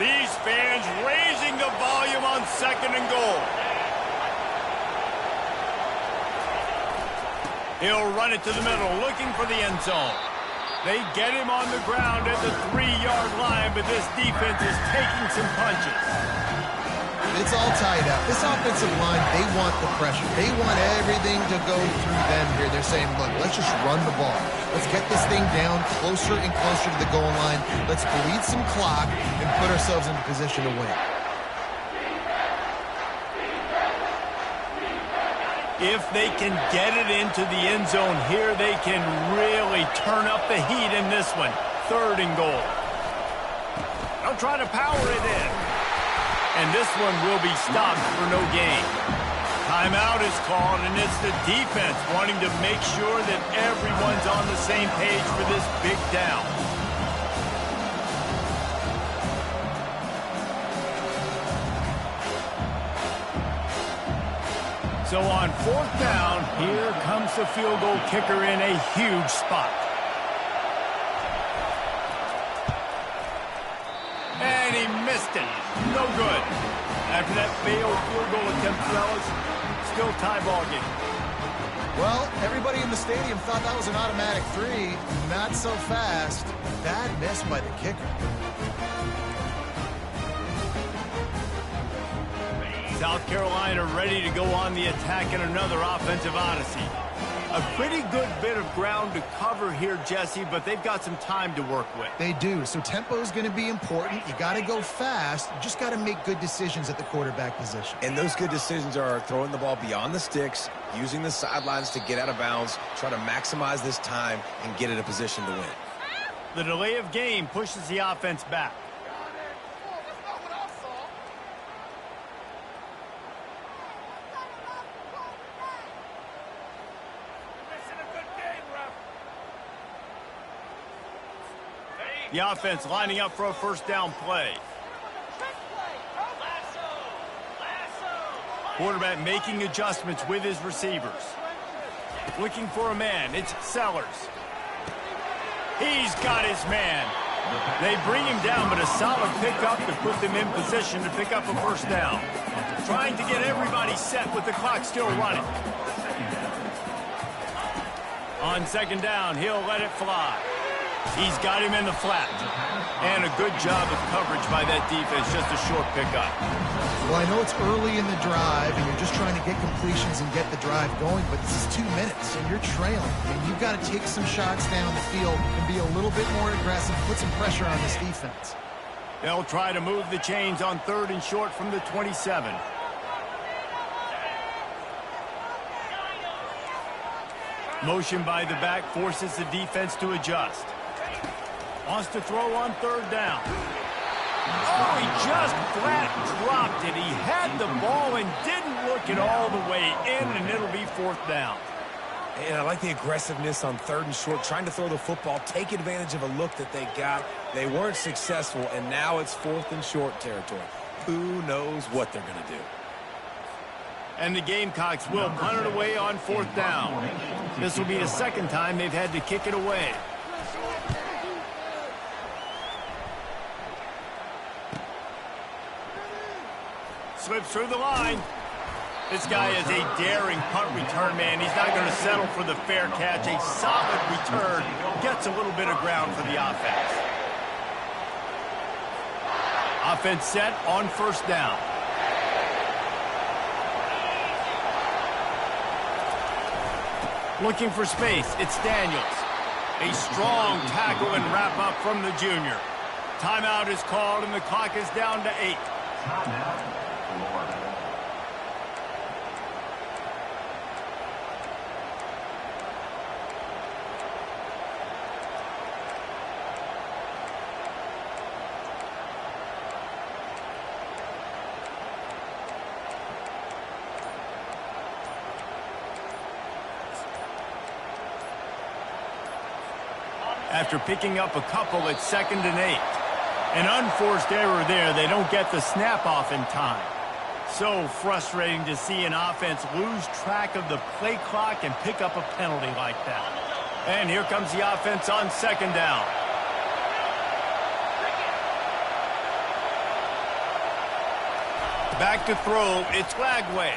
These fans raising the volume on 2nd and goal. He'll run it to the middle, looking for the end zone. They get him on the ground at the 3-yard line, but this defense is taking some punches. It's all tied up. This offensive line, they want the pressure. They want everything to go through them here. They're saying, look, let's just run the ball. Let's get this thing down closer and closer to the goal line. Let's bleed some clock and put ourselves in a position to win. If they can get it into the end zone here, they can really turn up the heat in this one. 3rd and goal. They'll try to power it in. And this one will be stopped for no gain. Timeout is called, and it's the defense wanting to make sure that everyone's on the same page for this big down. So on 4th down, here comes the field goal kicker in a huge spot. And he missed it. No good. After that failed field goal attempt, fellas, still tie ball game. Well, everybody in the stadium thought that was an automatic 3. Not so fast. Bad miss by the kicker. South Carolina ready to go on the attack in another offensive odyssey. A pretty good bit of ground to cover here, Jesse, but they've got some time to work with. They do, so tempo is going to be important. You got to go fast. You just got to make good decisions at the quarterback position. And those good decisions are throwing the ball beyond the sticks, using the sidelines to get out of bounds, try to maximize this time and get in a position to win. The delay of game pushes the offense back. The offense lining up for a first down play. Quarterback making adjustments with his receivers. Looking for a man. It's Sellers. He's got his man. They bring him down, but a solid pickup to put them in position to pick up a first down. Trying to get everybody set with the clock still running. On 2nd down, he'll let it fly. He's got him in the flat. And a good job of coverage by that defense, just a short pickup. Well, I know it's early in the drive, and you're just trying to get completions and get the drive going, but this is 2 minutes, and you're trailing. I mean, you've got to take some shots down the field and be a little bit more aggressive, put some pressure on this defense. They'll try to move the chains on 3rd and short from the 27. Motion by the back forces the defense to adjust. Wants to throw on 3rd down. Oh, he just flat dropped it. He had the ball and didn't look it all the way in, and it'll be 4th down. And I like the aggressiveness on 3rd and short, trying to throw the football, take advantage of a look that they got. They weren't successful, and now it's 4th and short territory. Who knows what they're going to do? And the Gamecocks will punt it away on 4th down. This will be the 2nd time they've had to kick it away. Slips through the line. This guy is a daring punt return man. He's not going to settle for the fair catch. A solid return. Gets a little bit of ground for the offense. Offense set on 1st down. Looking for space. It's Daniels. A strong tackle and wrap up from the junior. Timeout is called, and the clock is down to 8. After picking up a couple at 2nd and 8. An unforced error there. They don't get the snap off in time. So frustrating to see an offense lose track of the play clock and pick up a penalty like that. And here comes the offense on 2nd down. Back to throw. It's Lagway.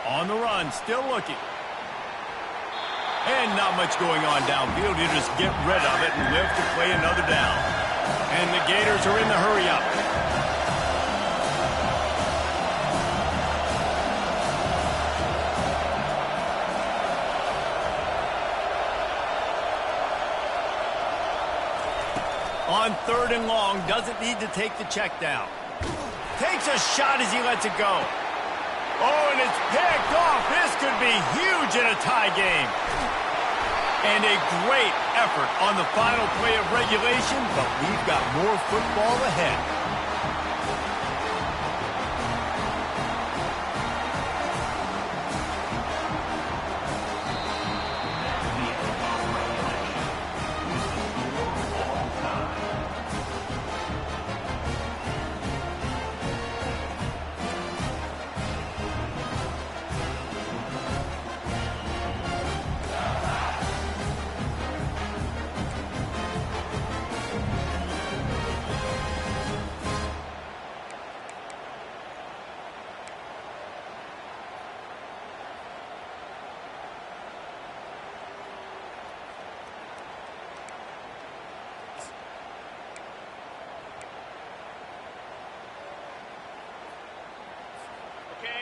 On the run, still looking. And not much going on downfield. You just get rid of it and live to play another down. And the Gators are in the hurry-up. On 3rd and long, doesn't need to take the check down. Takes a shot as he lets it go. Oh, and it's picked off. This could be huge in a tie game. And a great effort on the final play of regulation, but we've got more football ahead.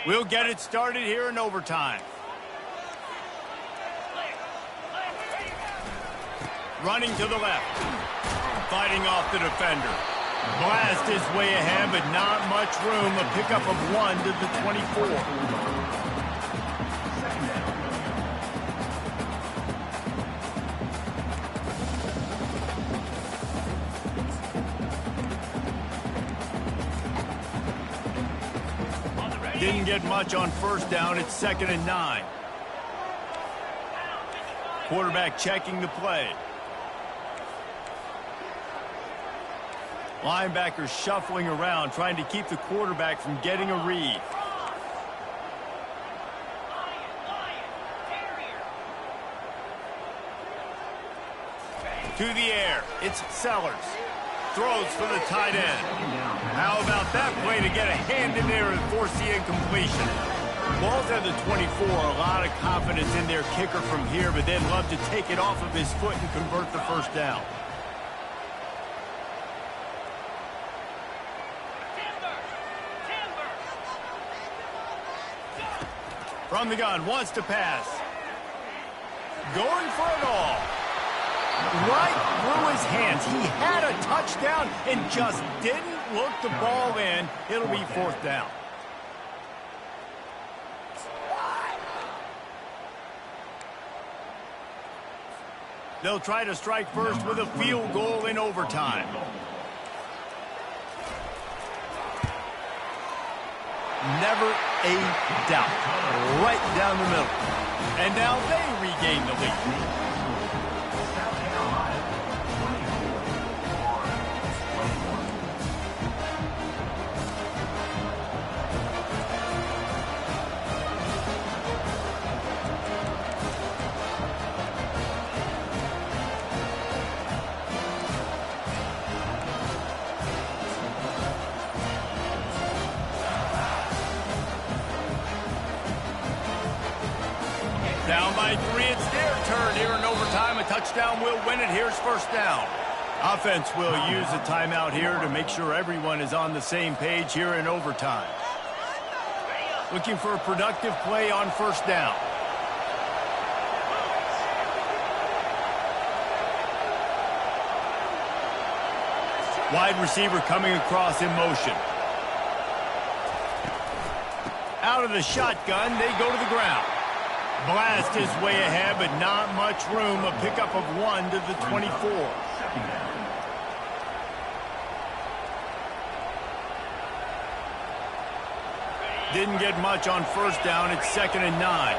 We'll get it started here in overtime. Running to the left. Fighting off the defender. Blast his way ahead, but not much room. A pickup of 1 to the 24. Didn't get much on first down. It's 2nd and 9. Quarterback checking the play. Linebackers shuffling around, trying to keep the quarterback from getting a read. To the air. It's Sellers. Throws for the tight end. How about that play to get a hand in there and force the incompletion? Ball's at the 24. A lot of confidence in their kicker from here, but they'd love to take it off of his foot and convert the first down. From the gun, wants to pass. Going for it all. Right through his hands. He had a touchdown and just didn't look the ball in. It'll be 4th down. They'll try to strike first with a field goal in overtime. Never a doubt. Right down the middle. And now they regain the lead. Down by 3, it's their turn here in overtime. A touchdown will win it. Here's first down. Offense will use a timeout here to make sure everyone is on the same page here in overtime. Looking for a productive play on first down. Wide receiver coming across in motion. Out of the shotgun, they go to the ground. Blast his way ahead, but not much room. A pickup of 1 to the 24. Didn't get much on first down. It's 2nd and 9.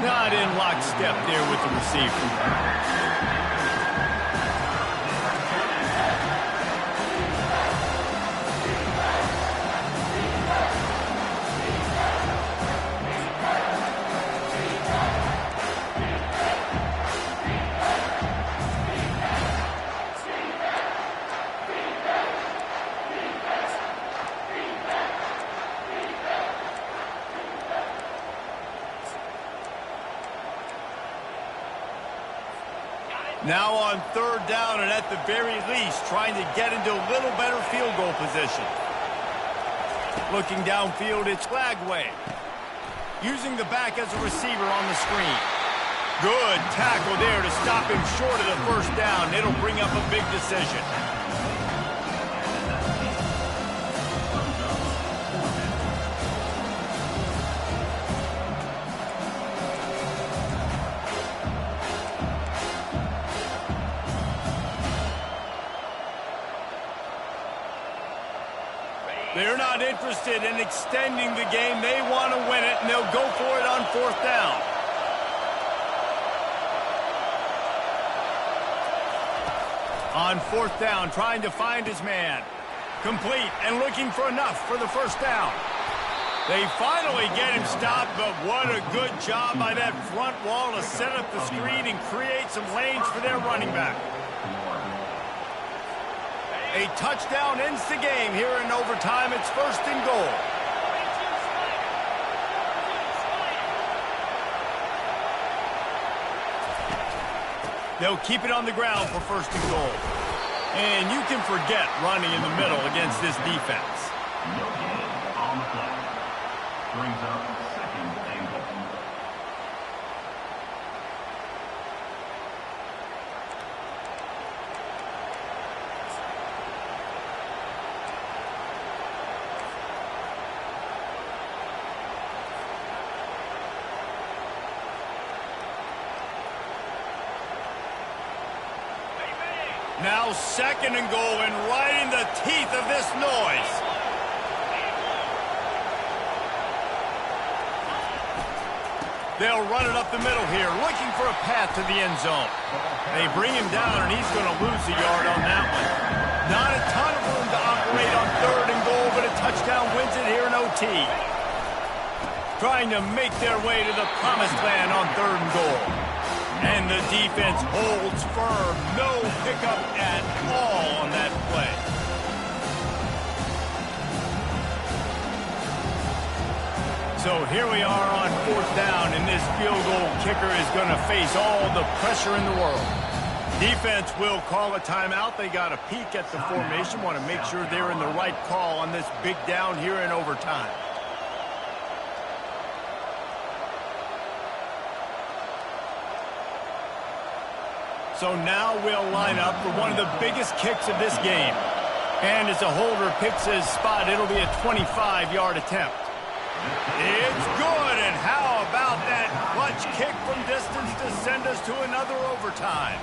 Not in lockstep there with the receiver. Now on 3rd down, and at the very least, trying to get into a little better field goal position. Looking downfield, it's Lagway. Using the back as a receiver on the screen. Good tackle there to stop him short of the first down. It'll bring up a big decision. They're not interested in extending the game. They want to win it, and they'll go for it on 4th down. On 4th down, trying to find his man. Complete and looking for enough for the first down. They finally get him stopped, but what a good job by that front wall to set up the screen and create some lanes for their running back. A touchdown ends the game here in overtime. It's 1st and goal. They'll keep it on the ground for first and goal. And you can forget running in the middle against this defense. No gain on the play. Brings up second and goal. Now second and goal, and right in the teeth of this noise. They'll run it up the middle here, looking for a path to the end zone. They bring him down, and he's going to lose a yard on that one. Not a ton of room to operate on third and goal, but a touchdown wins it here in OT. Trying to make their way to the promised land on third and goal. And the defense holds firm. No pickup at all on that play. So here we are on fourth down, and this field goal kicker is going to face all the pressure in the world. Defense will call a timeout. They got a peek at the formation, want to make sure they're in the right call on this big down here in overtime. So now we'll line up for one of the biggest kicks of this game. And as a holder picks his spot, it'll be a 25-yard attempt. It's good, and how about that clutch kick from distance to send us to another overtime?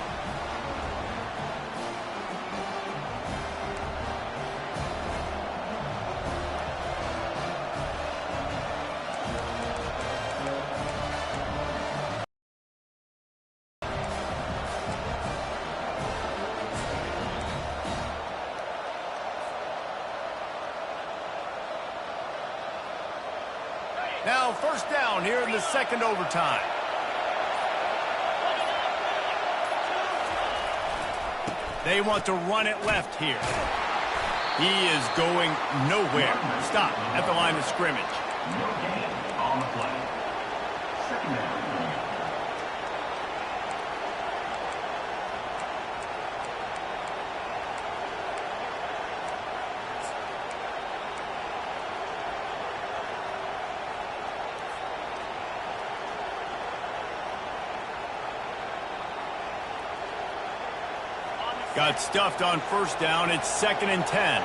Now first down here in the second overtime. They want to run it left here. He is going nowhere. Stop at the line of scrimmage. No gain on the play. Second down. Got stuffed on first down. It's 2nd and 10.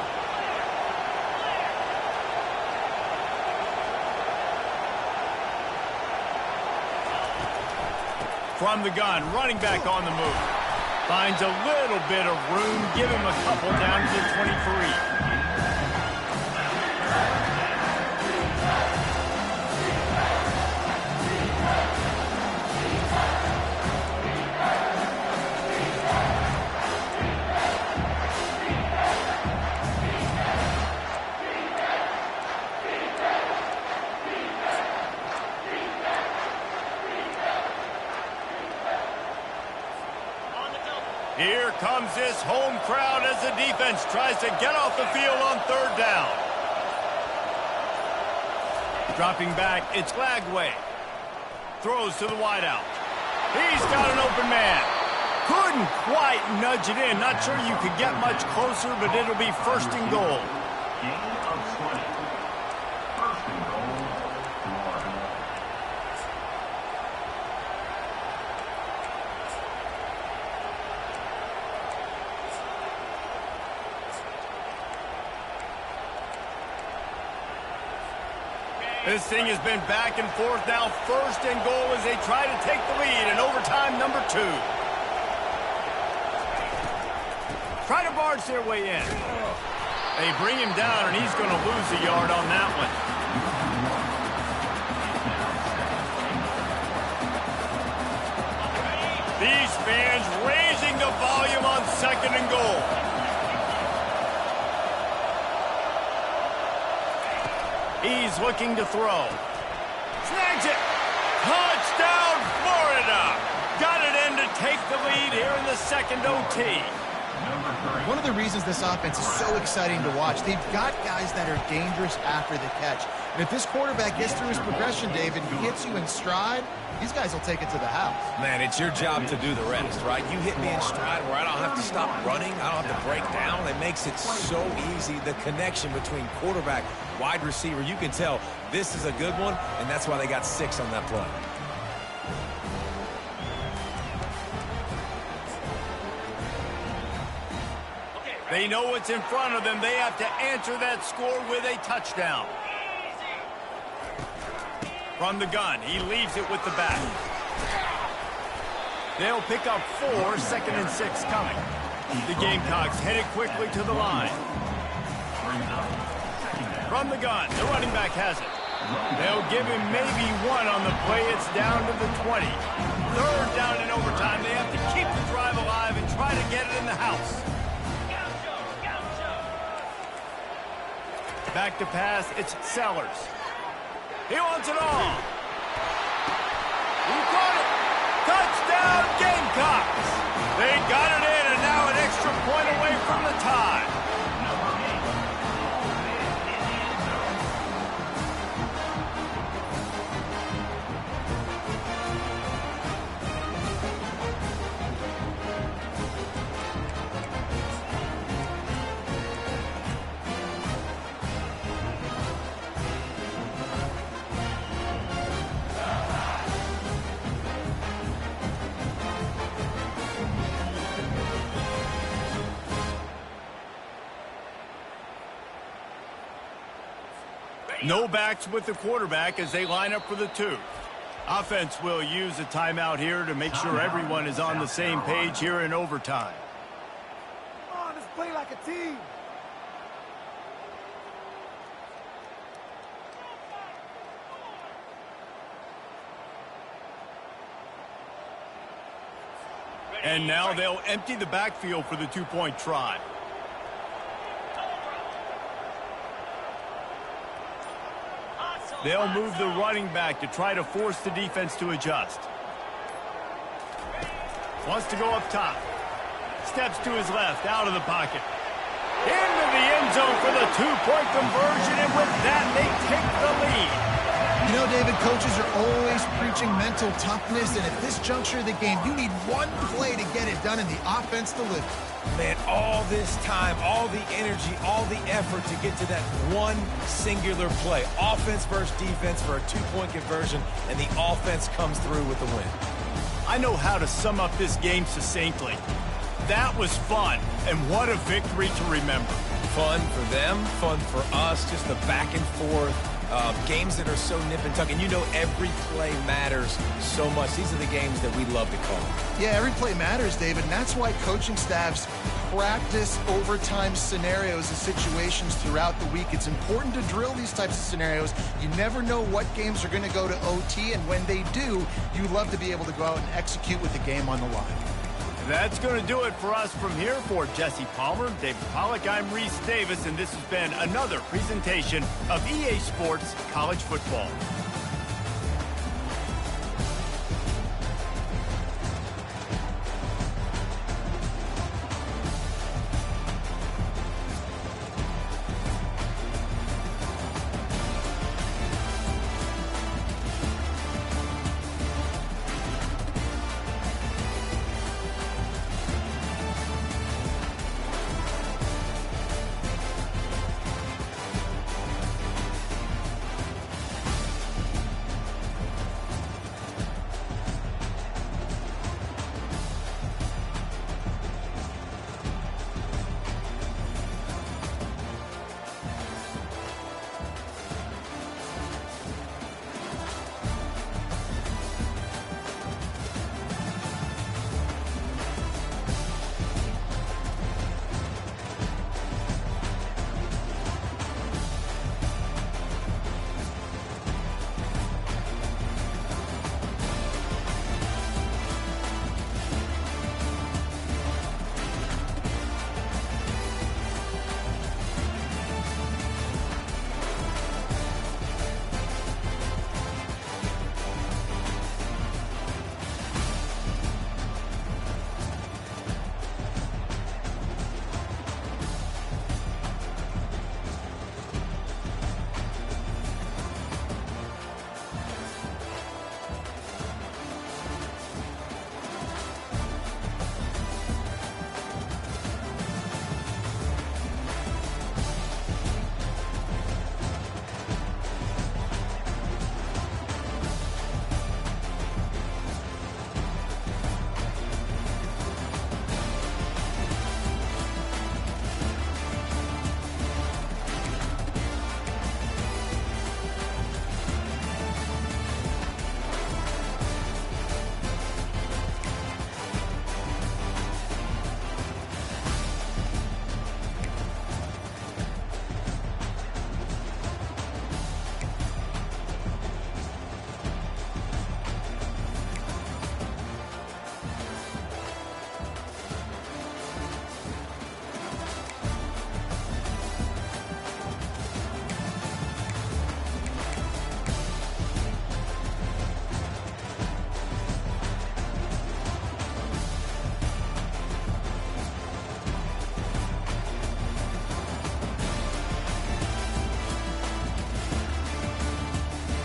From the gun, running back on the move. Finds a little bit of room. Give him a couple down to the 23. Here comes this home crowd as the defense tries to get off the field on third down. Dropping back, it's Lagway. Throws to the wideout. He's got an open man. Couldn't quite nudge it in. Not sure you could get much closer, but it'll be first and goal. Gain of 20. First and goal, Florida. This thing has been back and forth now. First and goal as they try to take the lead in overtime number 2. Try to barge their way in. They bring him down, and he's going to lose a yard on that one. These fans raising the volume on 2nd and goal. He's looking to throw. Snags it. Touchdown, Florida. Got it in to take the lead here in the second OT. One of the reasons this offense is so exciting to watch, they've got guys that are dangerous after the catch. And if this quarterback gets through his progression, David, he hits you in stride, these guys will take it to the house. Man, it's your job to do the rest, right? You hit me in stride where I don't have to stop running. I don't have to break down. It makes it so easy. The connection between quarterback, wide receiver, you can tell this is a good one, and that's why they got 6 on that play. They know what's in front of them. They have to answer that score with a touchdown. From the gun, he leaves it with the back. They'll pick up 4, 2nd and 6 coming. The Gamecocks headed quickly to the line. From the gun, the running back has it. They'll give him maybe 1 on the play. It's down to the 20. 3rd down in overtime. They have to keep the drive alive and try to get it in the house. Back to pass, it's Sellers. He wants it all. He caught it. Touchdown, Gamecocks. They got it in, and now an extra point away from the tie. No backs with the quarterback as they line up for the 2. Offense will use a timeout here to make sure everyone is on the same page here in overtime. Come on, let's play like a team. And now they'll empty the backfield for the 2-point try. They'll move the running back to try to force the defense to adjust. Wants to go up top. Steps to his left, out of the pocket. Into the end zone for the 2-point conversion, and with that, they take the lead. You know, David, coaches are always preaching mental toughness, and at this juncture of the game, you need one play to get it done, and the offense delivers. Man, all this time, all the energy, all the effort to get to that one singular play. Offense versus defense for a 2-point conversion, and the offense comes through with the win. I know how to sum up this game succinctly. That was fun, and what a victory to remember. Fun for them, fun for us, just the back and forth. Games that are so nip and tuck, and you know every play matters so much. These are the games that we love to call. Yeah, every play matters, David, and that's why coaching staffs practice overtime scenarios and situations throughout the week. It's important to drill these types of scenarios. You never know what games are going to go to OT, and when they do, you love to be able to go out and execute with the game on the line. That's going to do it for us from here. For Jesse Palmer, David Pollack, I'm Reese Davis, and this has been another presentation of EA Sports College Football.